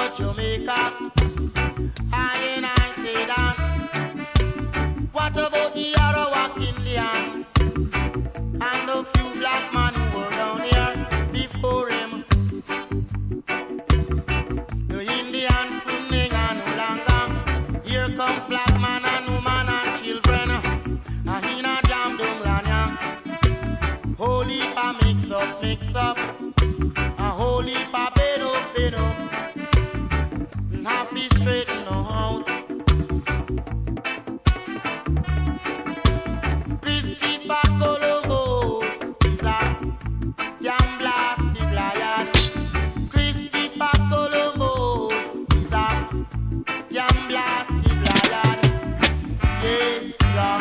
about Jamaica? I say that. What about the Arawak Indians and the few black men who were down here before him? The Indians screaming and Ulanga. Here comes black man and woman and children. And he na jam dung lanya. Holy pa mix up. A holy pa bed up. Happy straighten out. Christopher Columbus is a jam blasted lion. Christopher Columbus is a jam blasted lion. Yes, Jah.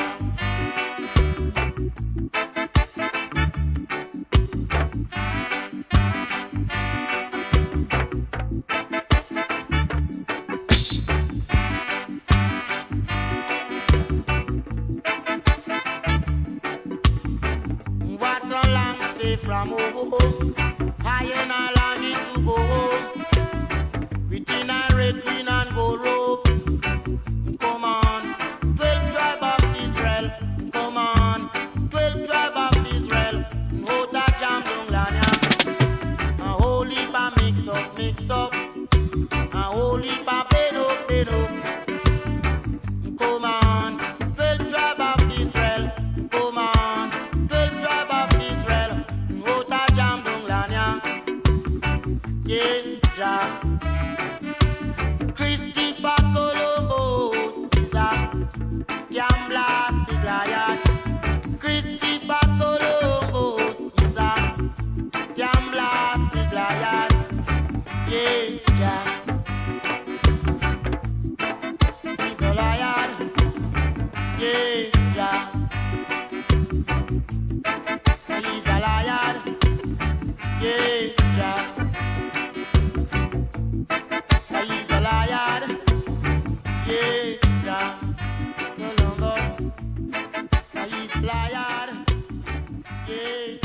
From home, high and I longing to go home. Within a red, green and gold robe. Come on, 12 tribe of Israel. Come on, 12 tribe of Israel. Hota jam dung lanya. A holy pa mix up. A holy pa bed up. Come on, 12 tribe of Israel. Come on, 12 tribe of Israel. Jam dung lanya. Yes, Jah. Christopher Columbus is a jam blasted lion. Christopher Columbus is a jam blasted lion. Yes, Jah. He's a lion. Yes, Jah. He's a lion. Yes, Jah. He's a lion. Yes, Jah. Columbus. He's a lion. Yes.